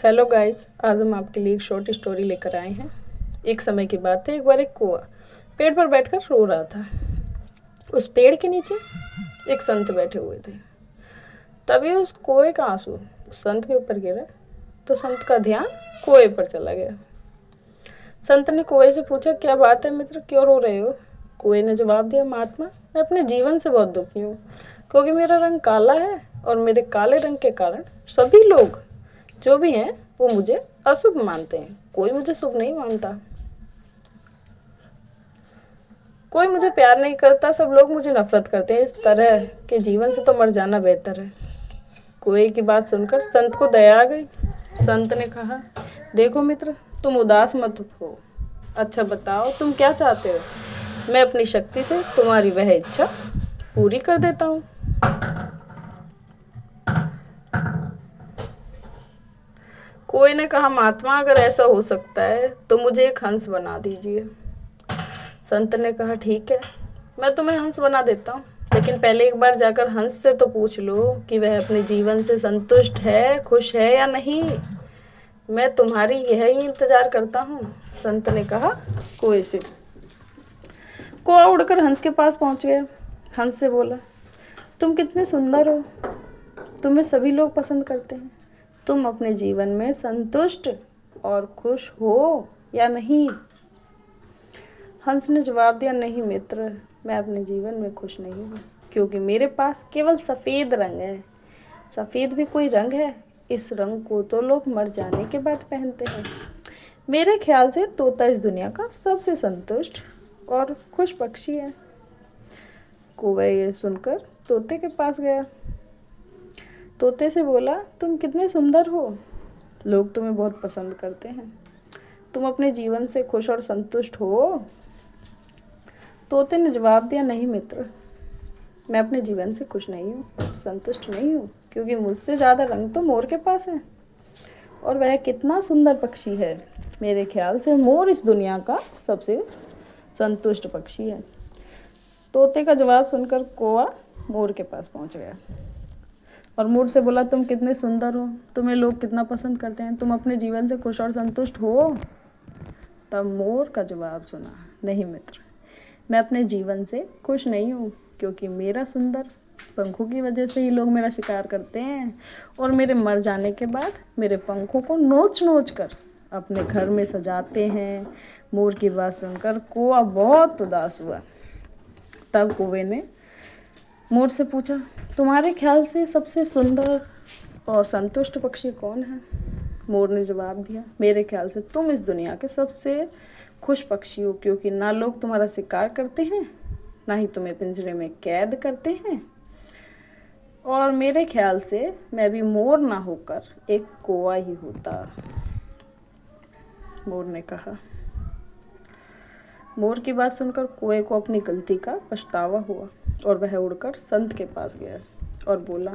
Hello guys, आज हम आपके लिए एक शॉर्ट स्टोरी लेकर आए हैं। एक समय की बात है, एक बार एक कौआ पेड़ पर बैठकर रो रहा था। उस पेड़ के नीचे एक संत बैठे हुए थे। तभी उस कौए का आंसू उस संत के ऊपर गिरा तो संत का ध्यान कौए पर चला गया। संत ने कौए से पूछा, क्या बात है मित्र, क्यों रो रहे हो? कौए ने जवाब दिया, महात्मा, मैं अपने जीवन से बहुत दुखी हूँ, क्योंकि मेरा रंग काला है और मेरे काले रंग के कारण सभी लोग जो भी हैं वो मुझे अशुभ मानते हैं। कोई मुझे शुभ नहीं मानता, कोई मुझे प्यार नहीं करता, सब लोग मुझे नफरत करते हैं। इस तरह के जीवन से तो मर जाना बेहतर है। कौए की बात सुनकर संत को दया आ गई। संत ने कहा, देखो मित्र, तुम उदास मत हो। अच्छा बताओ, तुम क्या चाहते हो? मैं अपनी शक्ति से तुम्हारी वह इच्छा पूरी कर देता हूँ। कोई ने कहा, महात्मा, अगर ऐसा हो सकता है तो मुझे एक हंस बना दीजिए। संत ने कहा, ठीक है, मैं तुम्हें हंस बना देता हूँ, लेकिन पहले एक बार जाकर हंस से तो पूछ लो कि वह अपने जीवन से संतुष्ट है, खुश है या नहीं। मैं तुम्हारी यही इंतजार करता हूँ। संत ने कहा कौए से। कौआ उड़कर हंस के पास पहुँच गया। हंस से बोला, तुम कितने सुंदर हो, तुम्हें सभी लोग पसंद करते हैं। तुम अपने जीवन में संतुष्ट और खुश हो या नहीं? हंस ने जवाब दिया, नहीं मित्र, मैं अपने जीवन में खुश नहीं हूँ, क्योंकि मेरे पास केवल सफ़ेद रंग है। सफ़ेद भी कोई रंग है? इस रंग को तो लोग मर जाने के बाद पहनते हैं। मेरे ख्याल से तोता इस दुनिया का सबसे संतुष्ट और खुश पक्षी है। कौवा ये सुनकर तोते के पास गया। तोते से बोला, तुम कितने सुंदर हो, लोग तुम्हें बहुत पसंद करते हैं। तुम अपने जीवन से खुश और संतुष्ट हो? तोते ने जवाब दिया, नहीं मित्र, मैं अपने जीवन से खुश नहीं हूँ, संतुष्ट नहीं हूँ, क्योंकि मुझसे ज़्यादा रंग तो मोर के पास है, और वह कितना सुंदर पक्षी है। मेरे ख्याल से मोर इस दुनिया का सबसे संतुष्ट पक्षी है। तोते का जवाब सुनकर कौवा मोर के पास पहुँच गया और मोर से बोला, तुम कितने सुंदर हो, तुम्हें लोग कितना पसंद करते हैं, तुम अपने जीवन से खुश और संतुष्ट हो? तब मोर का जवाब सुना, नहीं मित्र, मैं अपने जीवन से खुश नहीं हूँ, क्योंकि मेरा सुंदर पंखों की वजह से ही लोग मेरा शिकार करते हैं, और मेरे मर जाने के बाद मेरे पंखों को नोच नोच कर अपने घर में सजाते हैं। मोर की बात सुनकर कौवा बहुत उदास हुआ। तब कौवे ने मोर से पूछा, तुम्हारे ख्याल से सबसे सुंदर और संतुष्ट पक्षी कौन है? मोर ने जवाब दिया, मेरे ख्याल से तुम इस दुनिया के सबसे खुश पक्षी हो, क्योंकि ना लोग तुम्हारा शिकार करते हैं, ना ही तुम्हें पिंजरे में कैद करते हैं। और मेरे ख्याल से मैं भी मोर ना होकर एक कौवा ही होता। मोर ने कहा। मोर की बात सुनकर कौवे को अपनी गलती का पछतावा हुआ और वह उड़कर संत के पास गया और बोला,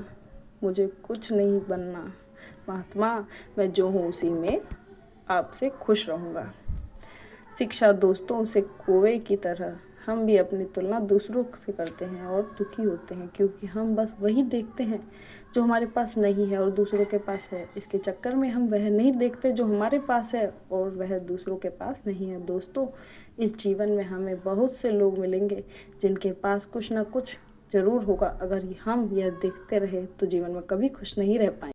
मुझे कुछ नहीं बनना महात्मा, मैं जो हूँ उसी में आपसे खुश रहूँगा। शिक्षा दोस्तों से कौवे की तरह हम भी अपनी तुलना दूसरों से करते हैं और दुखी होते हैं, क्योंकि हम बस वही देखते हैं जो हमारे पास नहीं है और दूसरों के पास है। इसके चक्कर में हम वह नहीं देखते जो हमारे पास है और वह दूसरों के पास नहीं है। दोस्तों, इस जीवन में हमें बहुत से लोग मिलेंगे जिनके पास कुछ ना कुछ ज़रूर होगा। अगर हम यह देखते रहे तो जीवन में कभी खुश नहीं रह पाएंगे।